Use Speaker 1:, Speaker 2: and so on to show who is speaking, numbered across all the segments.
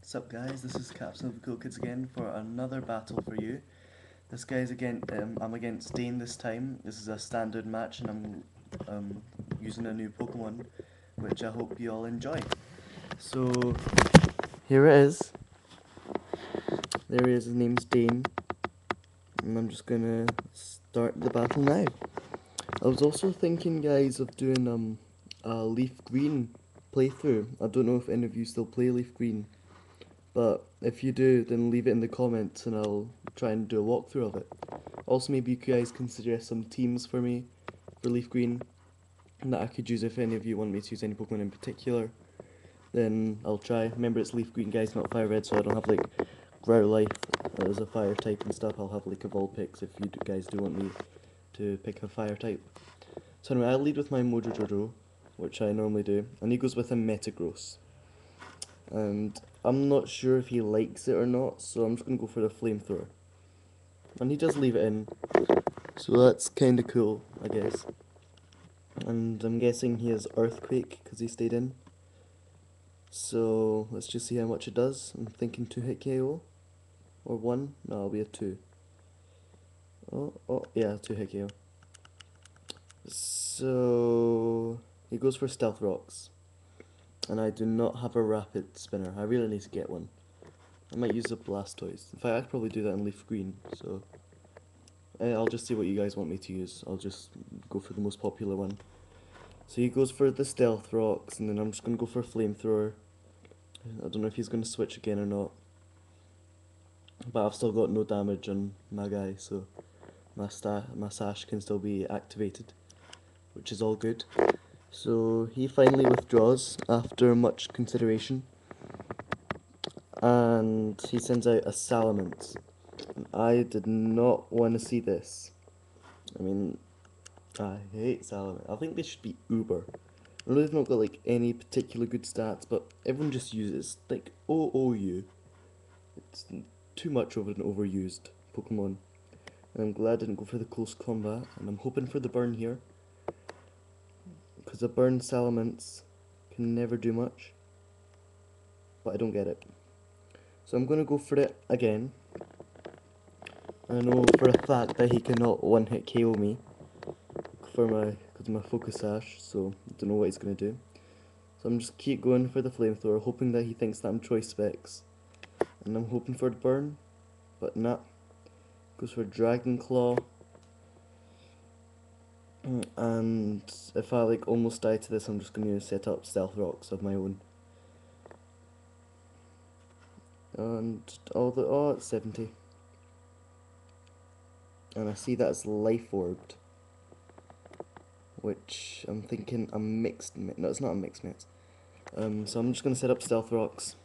Speaker 1: What's up guys, this is CaptainOfTheKewlKidz's again for another battle for you. This guy's again, I'm against Dane this time. This is a standard match and I'm using a new Pokemon, which I hope you all enjoy. So, here it is. There he is, his name's Dane. And I'm just gonna start the battle now. I was also thinking guys of doing a Leaf Green playthrough. I don't know if any of you still play Leaf Green. But if you do, then leave it in the comments and I'll try and do a walkthrough of it. Also, maybe you guys can suggest some teams for me for Leaf Green that I could use if any of you want me to use any Pokemon in particular. Then I'll try. Remember, it's Leaf Green, guys, not Fire Red, so I don't have like Growlithe as a fire type and stuff. I'll have like a Vulpix if you guys do want me to pick a fire type. So anyway, I'll lead with my Mojo Jojo, which I normally do, and he goes with a Metagross. And I'm not sure if he likes it or not, so I'm just going to go for the flamethrower. And he does leave it in, so that's kind of cool, I guess. And I'm guessing he has Earthquake because he stayed in. So let's just see how much it does. I'm thinking 2-hit KO. Or 1? No, it'll be a 2. Oh, yeah, 2-hit KO. So he goes for Stealth Rocks. And I do not have a Rapid Spinner. I really need to get one. I might use a Blastoise. In fact, I could probably do that in Leaf Green, so I'll just see what you guys want me to use. I'll just go for the most popular one. So he goes for the Stealth Rocks, and then I'm just going to go for Flamethrower. I don't know if he's going to switch again or not. But I've still got no damage on my guy, so my sash can still be activated, which is all good. So he finally withdraws after much consideration. And he sends out a Salamence. I did not want to see this. I mean, I hate Salamence. I think they should be Uber. I know they've not got like any particular good stats, but everyone just uses like OOU. It's too much of an overused Pokemon. And I'm glad I didn't go for the close combat, and I'm hoping for the burn here. Because a burn Salamence can never do much. But I don't get it. So I'm going to go for it again. I know for a fact that he cannot one-hit KO me because of my Focus Sash, so I don't know what he's going to do. So I'm just keep going for the Flamethrower, hoping that he thinks that I'm Choice Specs. And I'm hoping for the burn, but nah. Goes for Dragon Claw. And if I like almost die to this, I'm just going to set up Stealth Rocks of my own. And it's 70. And I see that's Life Orbed, which I'm thinking a mixed mix. No, it's not a mixed mix. So I'm just going to set up Stealth Rocks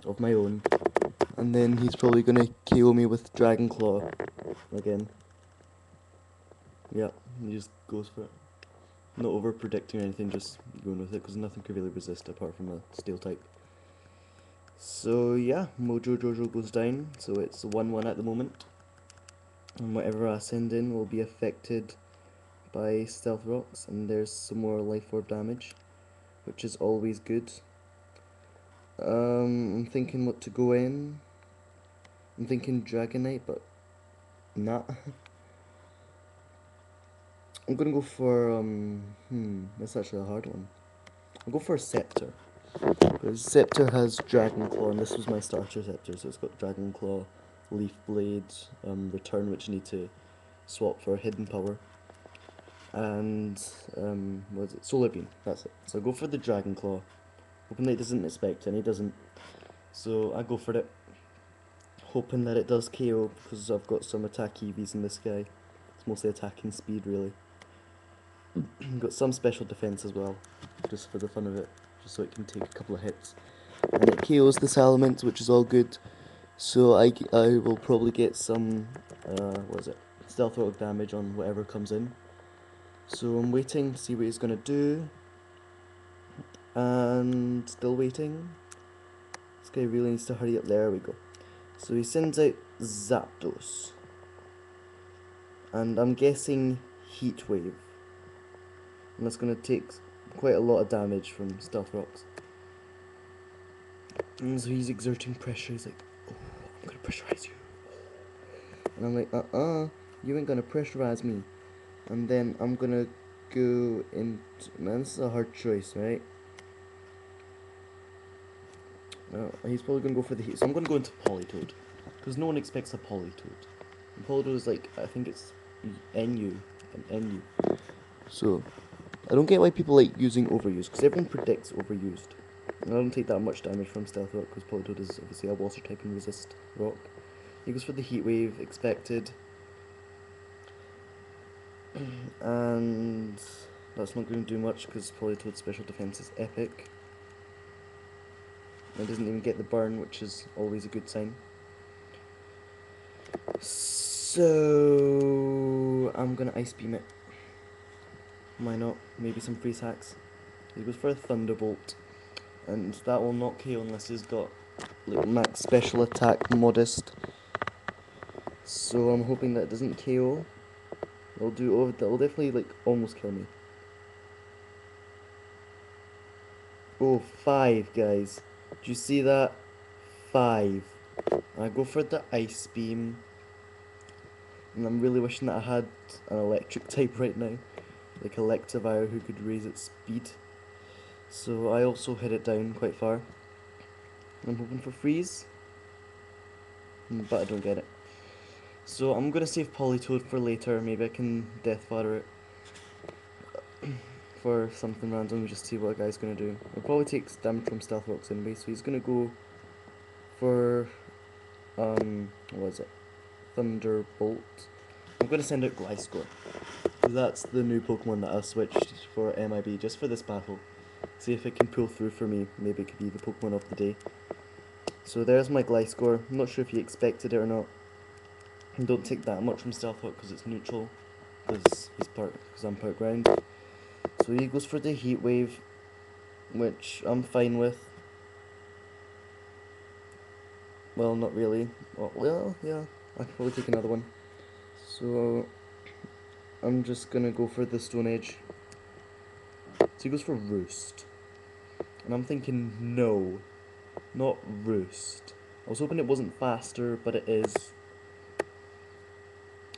Speaker 1: of my own, and then he's probably going to KO me with Dragon Claw again. Yeah, he just goes for it. Not over predicting or anything, just going with it, because nothing could really resist apart from a Steel type. So yeah, Mojo Jojo goes down, so it's 1-1 at the moment. And whatever I send in will be affected by Stealth Rocks, and there's some more Life Orb damage, which is always good. I'm thinking what to go in. I'm thinking Dragonite, but nah. I'm gonna go for that's actually a hard one. I'll go for Scepter, because Scepter has Dragon Claw, and this was my starter Scepter, so it's got Dragon Claw, Leaf Blade, Return, which you need to swap for Hidden Power, and what is it? Solar Beam. That's it. So I go for the Dragon Claw, hoping that it doesn't expect, and it doesn't. So I go for it, hoping that it does KO, because I've got some attack EVs in this guy. It's mostly attacking speed, really. Got some special defense as well, just for the fun of it, just so it can take a couple of hits. And it KOs the Salamence, which is all good. So I will probably get some, Stealth Rock damage on whatever comes in. So I'm waiting to see what he's going to do. And still waiting. This guy really needs to hurry up. There we go. So he sends out Zapdos. And I'm guessing Heat Wave. And that's going to take quite a lot of damage from Stealth Rocks. And so he's exerting pressure. He's like, oh, I'm gonna pressurize you. And I'm like, you ain't gonna pressurize me. And then I'm gonna go into... Man, this is a hard choice, right? He's probably gonna go for the heat. So I'm gonna go into Politoed. Because no one expects a Politoed. And Politoed is like, I think it's NU. An NU. So, I don't get why people like using Overuse. Because everyone predicts Overused. And I don't take that much damage from Stealth Rock. Because Politoed is obviously a water type and resist rock. He goes for the Heat Wave, expected. And that's not going to do much because Politoad's special defense is epic. It doesn't even get the burn, which is always a good sign. So I'm gonna Ice Beam it. Why not? Maybe some freeze hacks. He goes for a Thunderbolt, and that will not KO unless he's got like max special attack modest. So I'm hoping that it doesn't KO. That'll definitely like almost kill me. Oh, 5, guys. Do you see that? 5. I go for the Ice Beam. And I'm really wishing that I had an electric type right now. Like Electivire who could raise its speed. So I also hit it down quite far. I'm hoping for freeze. But I don't get it. So I'm gonna save Politoed for later. Maybe I can Death Flatter it. For something random, just see what a guy's gonna do. It probably takes damage from Stealth Rocks anyway, so he's gonna go for what is it? Thunderbolt. I'm gonna send out Gliscor. That's the new Pokemon that I've switched for MIB just for this battle. See if it can pull through for me. Maybe it could be the Pokemon of the day. So there's my Gliscor. I'm not sure if you expected it or not. And don't take that much from Stealth Rock because it's neutral. Because I'm part ground. So he goes for the Heat Wave, which I'm fine with. Well, not really. Well, yeah, I could probably take another one. So I'm just gonna go for the Stone Edge. So he goes for Roost. And I'm thinking, no, not Roost. I was hoping it wasn't faster, but it is.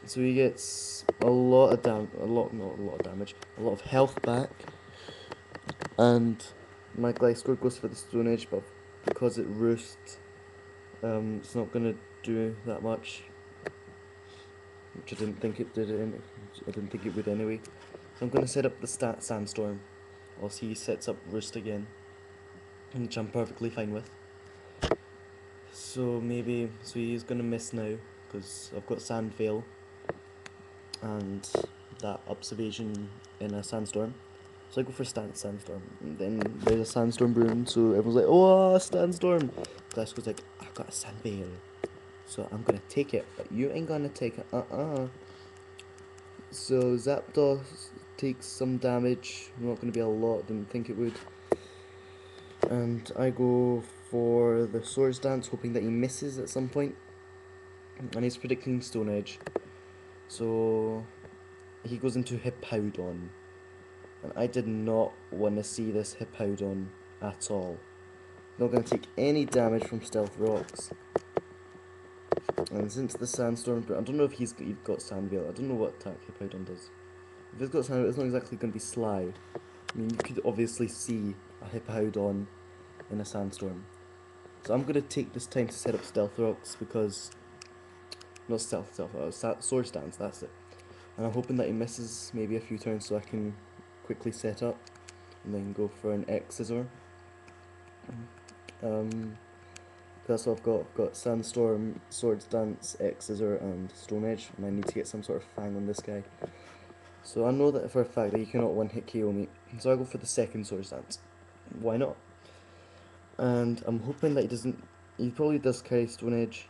Speaker 1: So he gets a lot of a lot of health back. And my Gliscor goes for the Stone Edge, but because it Roosts, it's not gonna do that much. Which I didn't think it did. I didn't think it would anyway. So I'm gonna set up the Sandstorm, whilst he sets up Roost again, which I'm perfectly fine with. So he's gonna miss now because I've got Sand Veil, and that ups evasion in a Sandstorm. So I go for Sandstorm, and then there's a Sandstorm Broom, so everyone's like, oh, Sandstorm! Glasgow's like, I've got a Sand Veil, so I'm gonna take it, but you ain't gonna take it, So Zapdos takes some damage, not gonna be a lot, didn't think it would. And I go for the Swords Dance, hoping that he misses at some point. And he's predicting Stone Edge. So he goes into Hippowdon. And I did not want to see this Hippowdon at all. Not going to take any damage from Stealth Rocks. And since the Sandstorm, I don't know if he's got Sandveil. I don't know what attack Hippowdon does. If it's got Sandveil, it's not exactly going to be Sly. I mean, you could obviously see a Hippowdon in a Sandstorm. So I'm going to take this time to set up Stealth Rocks because... Not Swords Dance, that's it. And I'm hoping that he misses maybe a few turns so I can quickly set up and then go for an X Scissor. That's what I've got. I've got Sandstorm, Swords Dance, X Scissor and Stone Edge, and I need to get some sort of Fang on this guy. So I know that for a fact that he cannot one hit KO me, so I go for the second Swords Dance. Why not? And I'm hoping that he probably does carry Stone Edge,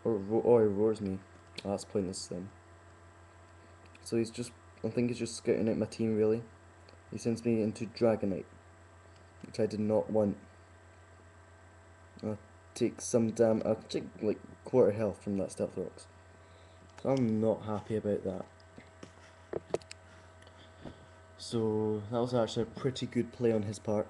Speaker 1: or he roars me. Oh, that's pointless then. So I think he's just scouting out my team really. He sends me into Dragonite, which I did not want. I'll take some I'll take like quarter health from that Stealth Rocks. So I'm not happy about that. So that was actually a pretty good play on his part.